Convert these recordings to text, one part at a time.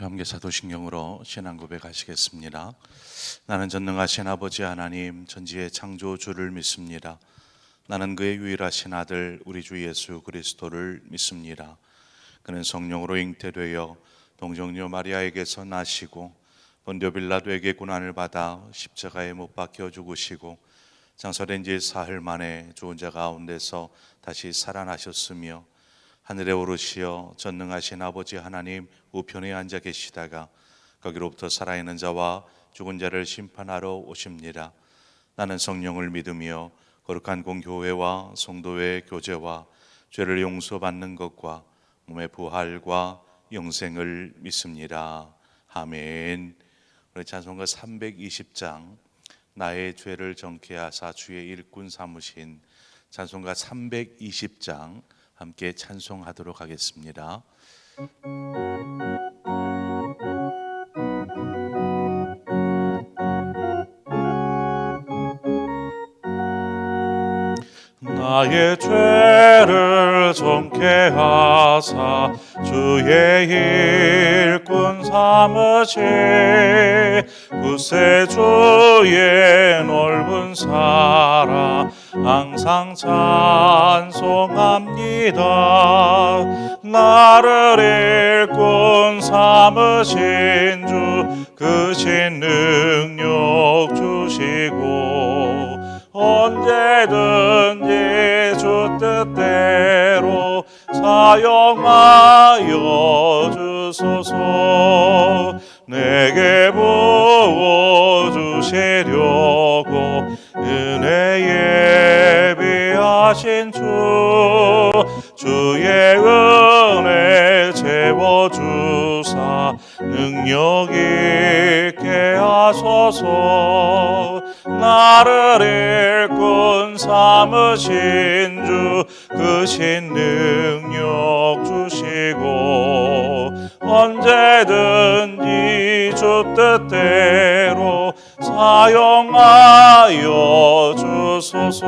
함께 사도신경으로 신앙 고백하시겠습니다. 나는 전능하신 아버지 하나님 전지의 창조주를 믿습니다. 나는 그의 유일하신 아들 우리 주 예수 그리스도를 믿습니다. 그는 성령으로 잉태되어 동정녀 마리아에게서 나시고 본디오 빌라도에게 고난을 받아 십자가에 못 박혀 죽으시고 장사된 지 사흘 만에 죽은 자 가운데서 다시 살아나셨으며 하늘에 오르시어 전능하신 아버지 하나님 우편에 앉아 계시다가 거기로부터 살아있는 자와 죽은 자를 심판하러 오십니다. 나는 성령을 믿으며 거룩한 공교회와 성도의 교제와 죄를 용서받는 것과 몸의 부활과 영생을 믿습니다. 아멘. 우리 찬송가 320장 나의 죄를 정케 하사 주의 일꾼 삼으신 찬송가 320장 함께 찬송하도록 하겠습니다. 나의 죄를 정케 하사 주의 일꾼 삼으신 구세주의 넓은 사랑 항상 찬송합니다. 나를 일꾼 삼으신 주 크신 능력 주시고 언제든지 주 뜻대로 사용하여 주소서. 내게 부어주시려고 은혜 예비하신 주의 은혜 채워주사 능력 있게 하소서. 나를 일꾼 삼으신 주 크신 능력 주시고 언제든지 주 뜻대로 사용하여 주소서.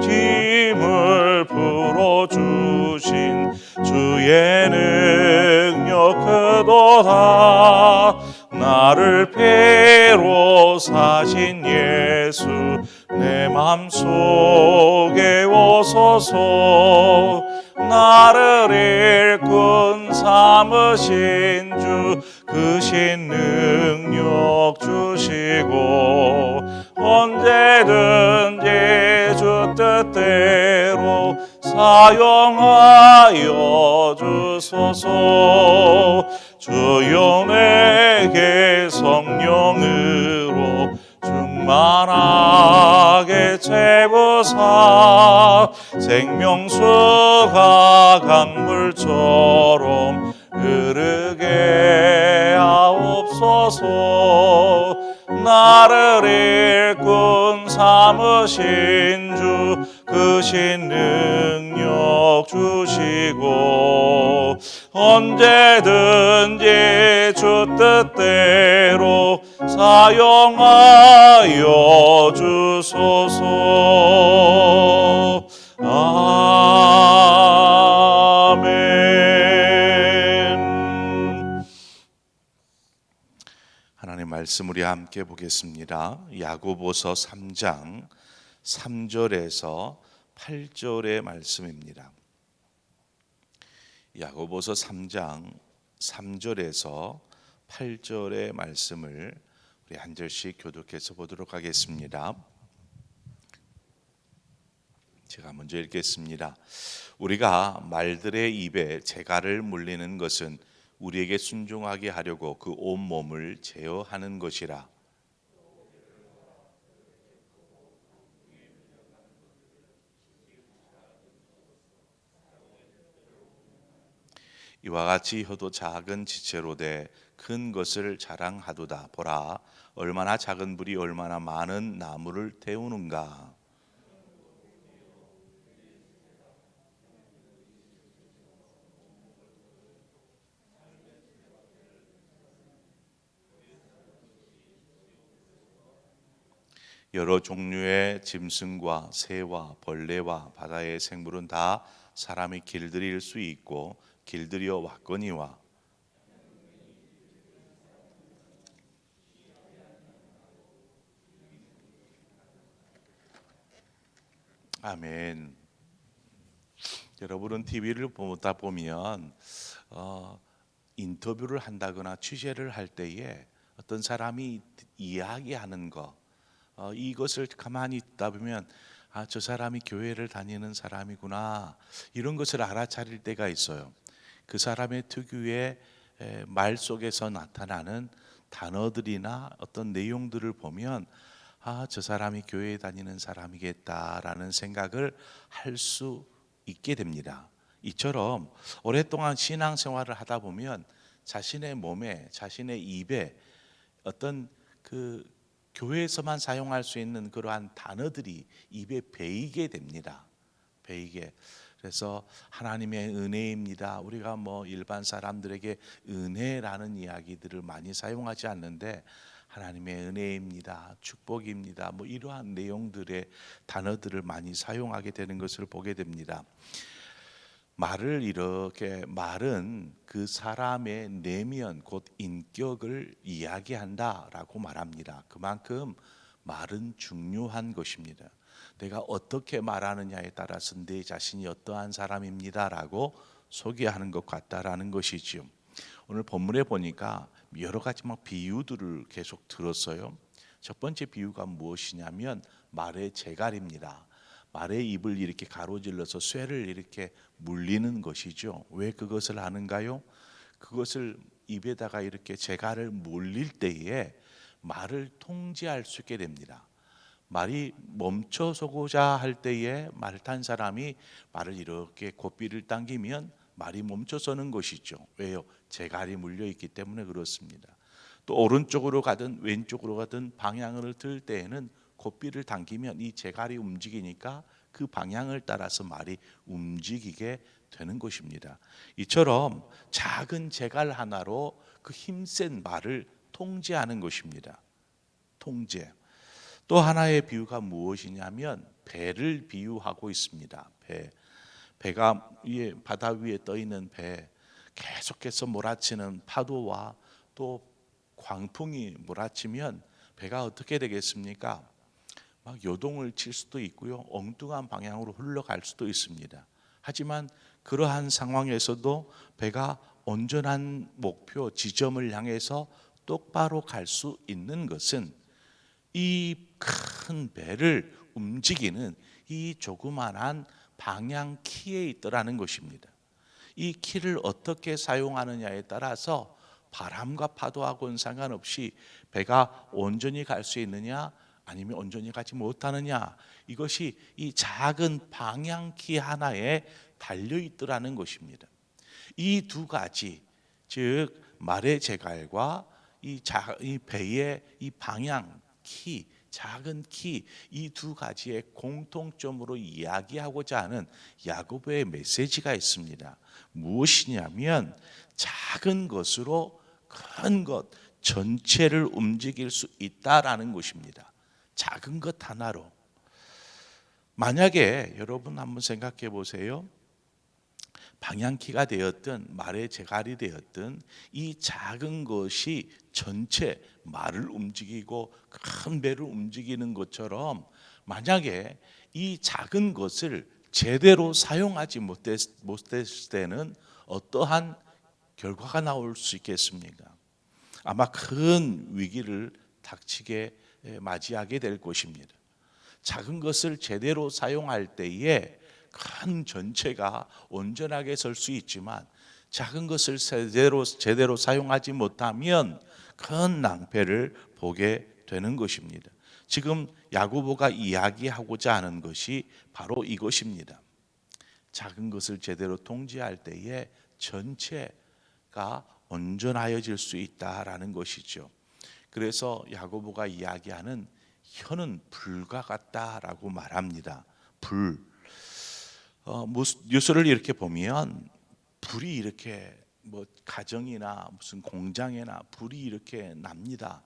짐을 풀어주신 주의 능력 크도다. 나를 피로 사신 예수 내 맘속에 오소서. 나를 일꾼 삼으신 주 크신 능력 주시고 언제든지 주 뜻대로 사용하여 주소서. 주여 내게 성령으로 충만하게 채우사 생명수가 강물처럼 흐르게 하옵소서. 나를 일꾼 삼으신 주 크신 능력 주시고 언제든지 주 뜻대로 사용하여 주소서. 아멘. 하나님 말씀 우리 함께 보겠습니다. 야고보서 3장 3절에서 8절의 말씀입니다. 야고보서 3장 3절에서 8절의 말씀을 우리 한 절씩 교독해서 보도록 하겠습니다. 제가 먼저 읽겠습니다. 우리가 말들의 입에 재갈을 물리는 것은 우리에게 순종하게 하려고 그 온몸을 제어하는 것이라. 이와 같이 혀도 작은 지체로 돼 큰 것을 자랑하도다. 보라, 얼마나 작은 불이 얼마나 많은 나무를 태우는가. 여러 종류의 짐승과 새와 벌레와 바다의 생물은 다 사람이 길들일 수 있고 길들여 왔거니와. 아멘. 여러분은 TV를 보다 보면 인터뷰를 한다거나 취재를 할 때에 어떤 사람이 이야기하는 거, 이것을 가만히 듣다 보면 저 사람이 교회를 다니는 사람이구나, 이런 것을 알아차릴 때가 있어요. 그 사람의 특유의 말 속에서 나타나는 단어들이나 어떤 내용들을 보면 저 사람이 교회에 다니는 사람이겠다라는 생각을 할 수 있게 됩니다. 이처럼 오랫동안 신앙생활을 하다 보면 자신의 몸에, 자신의 입에 어떤 그 교회에서만 사용할 수 있는 그러한 단어들이 입에 배이게 됩니다. 배이게. 그래서 하나님의 은혜입니다. 우리가 뭐 일반 사람들에게 은혜라는 이야기들을 많이 사용하지 않는데, 하나님의 은혜입니다, 축복입니다, 뭐 이러한 내용들의 단어들을 많이 사용하게 되는 것을 보게 됩니다. 말은 그 사람의 내면 곧 인격을 이야기한다라고 말합니다. 그만큼 말은 중요한 것입니다. 내가 어떻게 말하느냐에 따라서 내 자신이 어떠한 사람입니다라고 소개하는 것 같다라는 것이지요. 오늘 본문에 보니까 여러 가지 비유들을 계속 들었어요. 첫 번째 비유가 무엇이냐면 말의 재갈입니다. 말의 입을 이렇게 가로질러서 쇠를 이렇게 물리는 것이죠. 왜 그것을 하는가요? 그것을 입에다가 이렇게 재갈을 물릴 때에 말을 통제할 수 있게 됩니다. 말이 멈춰서고자 할 때에 말 탄 사람이 말을 이렇게 고삐를 당기면 말이 멈춰서는 것이죠. 왜요? 재갈이 물려 있기 때문에 그렇습니다. 또 오른쪽으로 가든 왼쪽으로 가든 방향을 들 때에는 고삐를 당기면 이 재갈이 움직이니까 그 방향을 따라서 말이 움직이게 되는 것입니다. 이처럼 작은 재갈 하나로 그 힘센 말을 통제하는 것입니다. 통제. 또 하나의 비유가 무엇이냐면 배를 비유하고 있습니다. 배가 위에, 바다 위에 떠 있는 배, 계속해서 몰아치는 파도와 또 광풍이 몰아치면 배가 어떻게 되겠습니까? 막 요동을 칠 수도 있고요, 엉뚱한 방향으로 흘러갈 수도 있습니다. 하지만 그러한 상황에서도 배가 온전한 목표 지점을 향해서 똑바로 갈 수 있는 것은 이 큰 배를 움직이는 이 조그만한 방향 키에 있더라는 것입니다. 이 키를 어떻게 사용하느냐에 따라서 바람과 파도하고는 상관없이 배가 온전히 갈 수 있느냐 아니면 온전히 가지 못하느냐, 이것이 이 작은 방향키 하나에 달려 있더라는 것입니다. 이 두 가지, 즉 말의 재갈과 이 배의 이 방향 키, 작은 키, 이 두 가지의 공통점으로 이야기하고자 하는 야고보의 메시지가 있습니다. 무엇이냐면 작은 것으로 큰 것 전체를 움직일 수 있다라는 것입니다. 작은 것 하나로. 만약에 여러분 한번 생각해 보세요. 방향키가 되었든 말의 재갈이 되었든 이 작은 것이 전체 말을 움직이고 큰 배를 움직이는 것처럼, 만약에 이 작은 것을 제대로 사용하지 못했을 때는 어떠한 결과가 나올 수 있겠습니까? 아마 큰 위기를 닥치게 맞이하게 될 것입니다. 작은 것을 제대로 사용할 때에 큰 전체가 온전하게 설 수 있지만, 작은 것을 제대로 사용하지 못하면 큰 낭패를 보게 되는 것입니다. 지금 야고보가 이야기하고자 하는 것이 바로 이것입니다. 작은 것을 제대로 통제할 때에 전체가 온전하여질 수 있다라는 것이죠. 그래서 야고보가 이야기하는 혀는 불과 같다라고 말합니다. 불. 뉴스를 이렇게 보면 불이 이렇게 가정이나 무슨 공장이나 불이 이렇게 납니다.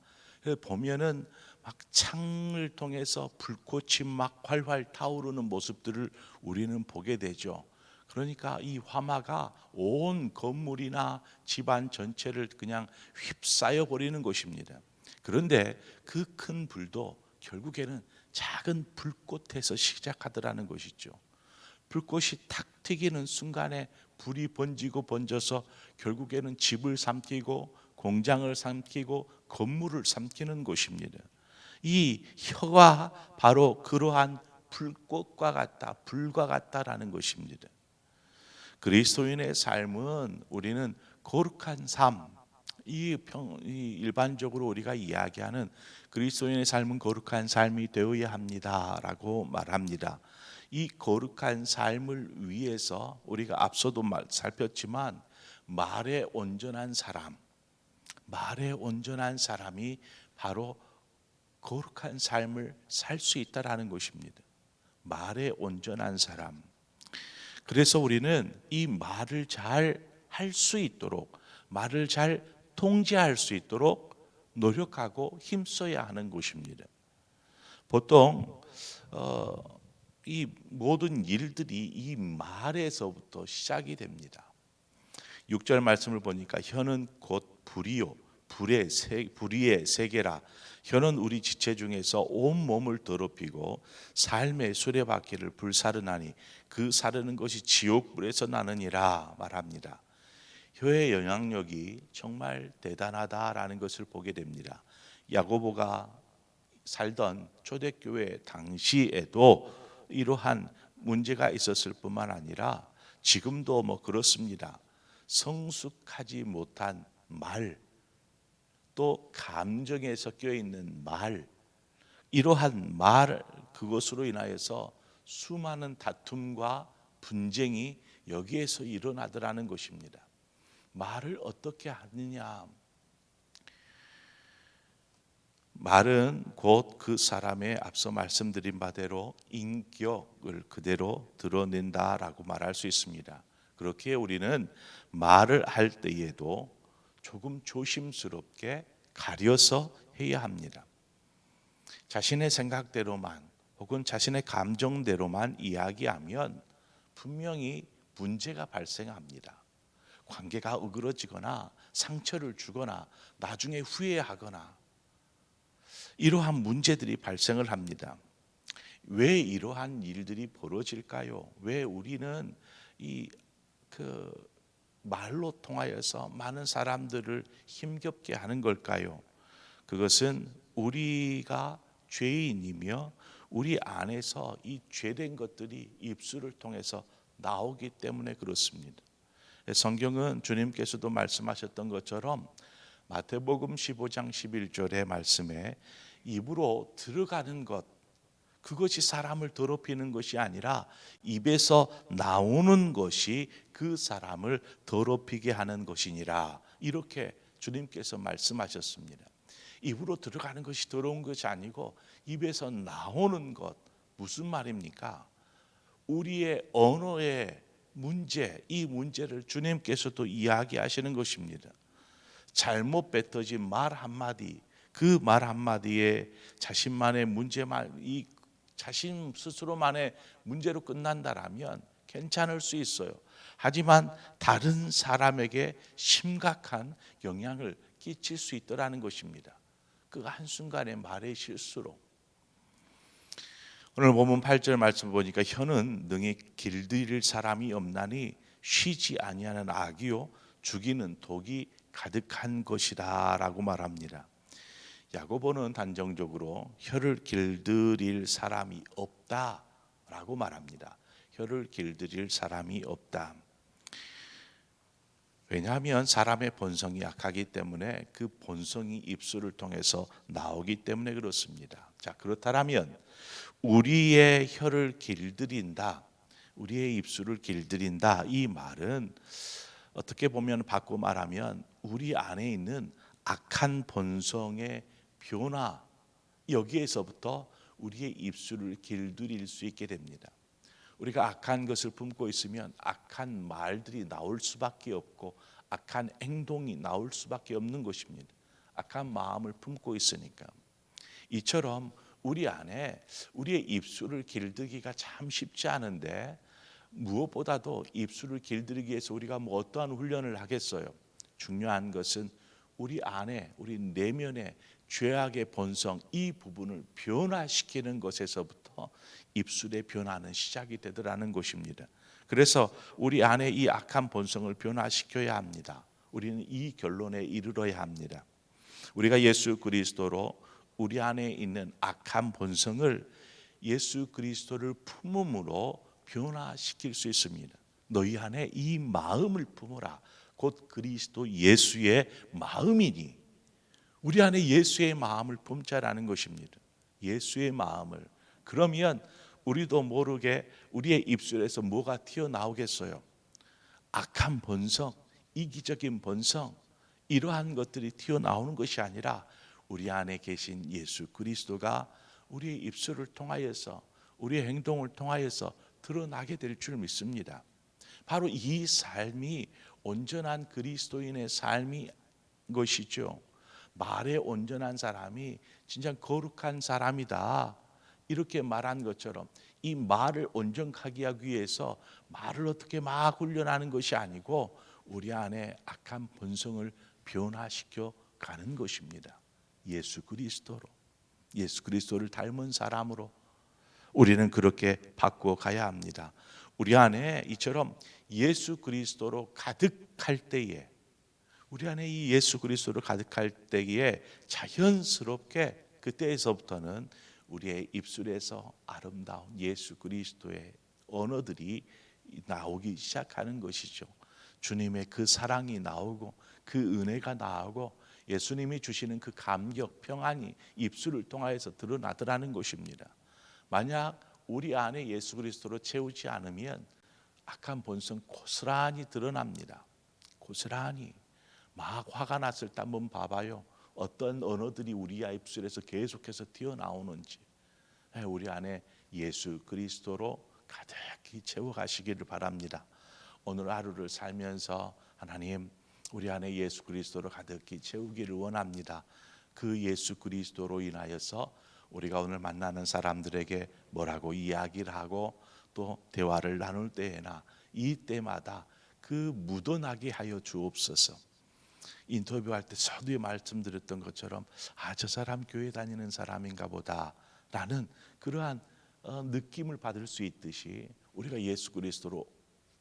보면은 막 창을 통해서 불꽃이 막 활활 타오르는 모습들을 우리는 보게 되죠. 그러니까 이 화마가 온 건물이나 집안 전체를 그냥 휩싸여 버리는 것입니다. 그런데 그 큰 불도 결국에는 작은 불꽃에서 시작하더라는 것이죠. 불꽃이 탁 튀기는 순간에 불이 번지고 번져서 결국에는 집을 삼키고 공장을 삼키고 건물을 삼키는 것입니다. 이 혀가 바로 그러한 불꽃과 같다, 불과 같다라는 것입니다. 그리스도인의 삶은 우리는 거룩한 삶, 이 일반적으로 우리가 이야기하는 그리스도인의 삶은 거룩한 삶이 되어야 합니다라고 말합니다. 이 거룩한 삶을 위해서 우리가 앞서도 살폈지만 말에 온전한 사람이 바로 거룩한 삶을 살 수 있다라는 것입니다. 말에 온전한 사람. 그래서 우리는 이 말을 잘 할 수 있도록, 말을 잘 통제할 수 있도록 노력하고 힘써야 하는 것입니다. 보통 이 모든 일들이 이 말에서부터 시작이 됩니다. 6절 말씀을 보니까 혀는 곧 불이요 불의의 세계라. 혀는 우리 지체 중에서 온 몸을 더럽히고 삶의 수레바퀴를 불사르나니 그 사르는 것이 지옥불에서 나느니라 말합니다. 혀의 영향력이 정말 대단하다라는 것을 보게 됩니다. 야고보가 살던 초대교회 당시에도 이러한 문제가 있었을 뿐만 아니라 지금도 그렇습니다. 성숙하지 못한 말, 또 감정에 섞여 있는 말, 이러한 말, 그것으로 인하여서 수많은 다툼과 분쟁이 여기에서 일어나더라는 것입니다. 말을 어떻게 하느냐? 말은 곧 그 사람의 앞서 말씀드린 바대로 인격을 그대로 드러낸다라고 말할 수 있습니다. 그렇게 우리는 말을 할 때에도 조금 조심스럽게 가려서 해야 합니다. 자신의 생각대로만 혹은 자신의 감정대로만 이야기하면 분명히 문제가 발생합니다. 관계가 어그러지거나 상처를 주거나 나중에 후회하거나 이러한 문제들이 발생을 합니다. 왜 이러한 일들이 벌어질까요? 왜 우리는 말로 통하여서 많은 사람들을 힘겹게 하는 걸까요? 그것은 우리가 죄인이며 우리 안에서 이 죄된 것들이 입술을 통해서 나오기 때문에 그렇습니다. 성경은 주님께서도 말씀하셨던 것처럼 마태복음 15장 11절의 말씀에 입으로 들어가는 것, 그것이 사람을 더럽히는 것이 아니라 입에서 나오는 것이 그 사람을 더럽히게 하는 것이니라, 이렇게 주님께서 말씀하셨습니다. 입으로 들어가는 것이 더러운 것이 아니고 입에서 나오는 것, 무슨 말입니까? 우리의 언어의 문제, 이 문제를 주님께서도 이야기하시는 것입니다. 잘못 뱉어진 말 한마디, 그 말 한마디에 자신만의 문제만, 이 자신 스스로만의 문제로 끝난다라면 괜찮을 수 있어요. 하지만 다른 사람에게 심각한 영향을 끼칠 수 있더라는 것입니다. 그 한순간의 말의 실수로. 오늘 본문 8절 말씀 보니까 혀는 능히 길들일 사람이 없나니 쉬지 아니하는 악이요 죽이는 독이 가득한 것이다 라고 말합니다. 야고보는 단정적으로 혀를 길들일 사람이 없다라고 말합니다. 혀를 길들일 사람이 없다. 왜냐하면 사람의 본성이 약하기 때문에 그 본성이 입술을 통해서 나오기 때문에 그렇습니다. 자, 그렇다면 우리의 혀를 길들인다, 우리의 입술을 길들인다, 이 말은 어떻게 보면 바꿔 말하면 우리 안에 있는 악한 본성의 변화, 여기에서부터 우리의 입술을 길들일 수 있게 됩니다. 우리가 악한 것을 품고 있으면 악한 말들이 나올 수밖에 없고 악한 행동이 나올 수밖에 없는 것입니다. 악한 마음을 품고 있으니까. 이처럼 우리 안에 우리의 입술을 길들이기가 참 쉽지 않은데 무엇보다도 입술을 길들이기 위해서 우리가 뭐 어떠한 훈련을 하겠어요? 중요한 것은 우리 안에, 우리 내면의 죄악의 본성, 이 부분을 변화시키는 것에서부터 입술의 변화는 시작이 되더라는 것입니다. 그래서 우리 안에 이 악한 본성을 변화시켜야 합니다. 우리는 이 결론에 이르러야 합니다. 우리가 예수 그리스도로 우리 안에 있는 악한 본성을 예수 그리스도를 품음으로 변화시킬 수 있습니다. 너희 안에 이 마음을 품으라. 곧 그리스도 예수의 마음이니. 우리 안에 예수의 마음을 품자라는 것입니다. 예수의 마음을. 그러면 우리도 모르게 우리의 입술에서 뭐가 튀어나오겠어요? 악한 본성, 이기적인 본성, 이러한 것들이 튀어나오는 것이 아니라 우리 안에 계신 예수 그리스도가 우리의 입술을 통하여서, 우리의 행동을 통하여서 드러나게 될 줄 믿습니다. 바로 이 삶이 온전한 그리스도인의 삶이 것이죠. 말에 온전한 사람이 진짜 거룩한 사람이다, 이렇게 말한 것처럼 이 말을 온전하게 하기 위해서 말을 어떻게 막 훈련하는 것이 아니고 우리 안에 악한 본성을 변화시켜 가는 것입니다. 예수 그리스도로, 예수 그리스도를 닮은 사람으로 우리는 그렇게 바꾸어 가야 합니다. 우리 안에 이처럼 예수 그리스도로 가득할 때에, 우리 안에 이 예수 그리스도로 가득할 때에 자연스럽게 그때에서부터는 우리의 입술에서 아름다운 예수 그리스도의 언어들이 나오기 시작하는 것이죠. 주님의 그 사랑이 나오고 그 은혜가 나오고 예수님이 주시는 그 감격, 평안이 입술을 통하여서 드러나더라는 것입니다. 만약 우리 안에 예수 그리스도로 채우지 않으면 악한 본성 고스란히 드러납니다. 고스란히. 막 화가 났을 때 한번 봐봐요. 어떤 언어들이 우리 입술에서 계속해서 튀어나오는지. 우리 안에 예수 그리스도로 가득히 채워가시기를 바랍니다. 오늘 하루를 살면서 하나님, 우리 안에 예수 그리스도로 가득히 채우기를 원합니다. 그 예수 그리스도로 인하여서 우리가 오늘 만나는 사람들에게 뭐라고 이야기를 하고 또 대화를 나눌 때에나 이때마다 그 묻어나게 하여 주옵소서. 인터뷰할 때 서두에 말씀드렸던 것처럼 저 사람 교회 다니는 사람인가 보다 라는 그러한 느낌을 받을 수 있듯이 우리가 예수 그리스도로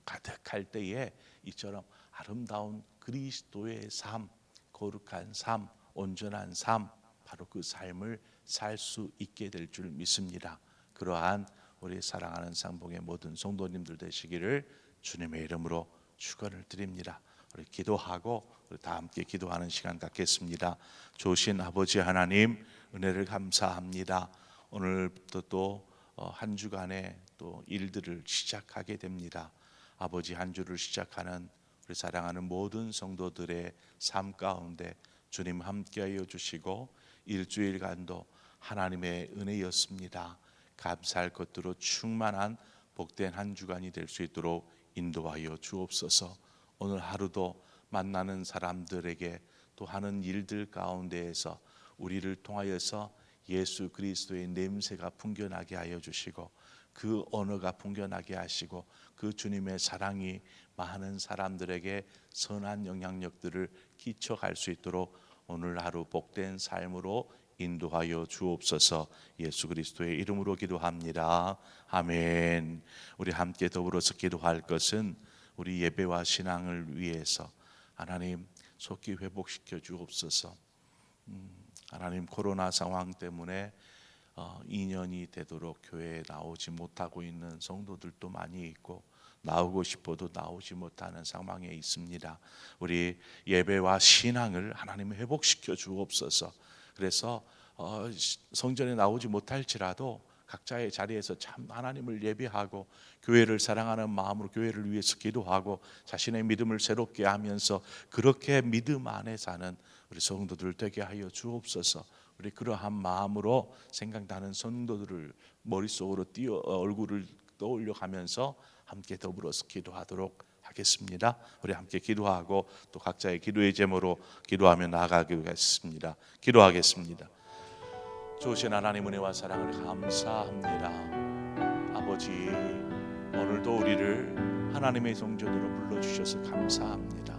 가득할 때에 이처럼 아름다운 그리스도의 삶, 거룩한 삶, 온전한 삶, 바로 그 삶을 살 수 있게 될 줄 믿습니다. 그러한 우리 사랑하는 상봉의 모든 성도님들 되시기를 주님의 이름으로 축원을 드립니다. 우리 기도하고 우리 다 함께 기도하는 시간 갖겠습니다. 좋으신 아버지 하나님, 은혜를 감사합니다. 오늘부터 또 한 주간의 또 일들을 시작하게 됩니다. 아버지, 한 주를 시작하는 우리 사랑하는 모든 성도들의 삶 가운데 주님 함께하여 주시고 일주일간도 하나님의 은혜였습니다. 감사할 것들로 충만한 복된 한 주간이 될 수 있도록 인도하여 주옵소서. 오늘 하루도 만나는 사람들에게 또 하는 일들 가운데에서 우리를 통하여서 예수 그리스도의 냄새가 풍겨나게 하여 주시고 그 언어가 풍겨나게 하시고 그 주님의 사랑이 많은 사람들에게 선한 영향력들을 끼쳐갈 수 있도록 오늘 하루 복된 삶으로 인도하여 주옵소서. 예수 그리스도의 이름으로 기도합니다. 아멘. 우리 함께 더불어서 기도할 것은 우리 예배와 신앙을 위해서 하나님 속히 회복시켜 주옵소서. 하나님, 코로나 상황 때문에 2년이 되도록 교회에 나오지 못하고 있는 성도들도 많이 있고 나오고 싶어도 나오지 못하는 상황에 있습니다. 우리 예배와 신앙을 하나님 회복시켜 주옵소서. 그래서 성전에 나오지 못할지라도 각자의 자리에서 참 하나님을 예배하고 교회를 사랑하는 마음으로 교회를 위해서 기도하고 자신의 믿음을 새롭게 하면서 그렇게 믿음 안에 사는 우리 성도들 되게 하여 주옵소서. 우리 그러한 마음으로 생각나는 성도들을 머릿속으로 얼굴을 떠올려 가면서 함께 더불어서 기도하도록 하겠습니다. 우리 함께 기도하고 또 각자의 기도의 제목으로 기도하며 나아가겠습니다. 기도하겠습니다. 좋으신 하나님, 은혜와 사랑을 감사합니다. 아버지, 오늘도 우리를 하나님의 성전으로 불러주셔서 감사합니다.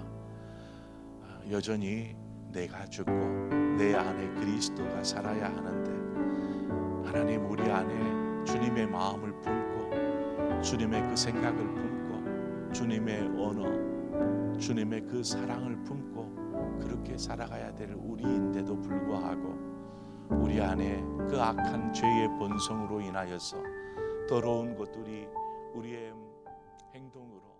여전히 내가 죽고 내 안에 그리스도가 살아야 하는데 하나님 우리 안에 주님의 마음을 품고 주님의 그 생각을 품고 주님의 언어 주님의 그 사랑을 품고 그렇게 살아가야 될 우리인데도 불구하고 우리 안에 그 악한 죄의 본성으로 인하여서 더러운 것들이 우리의 행동으로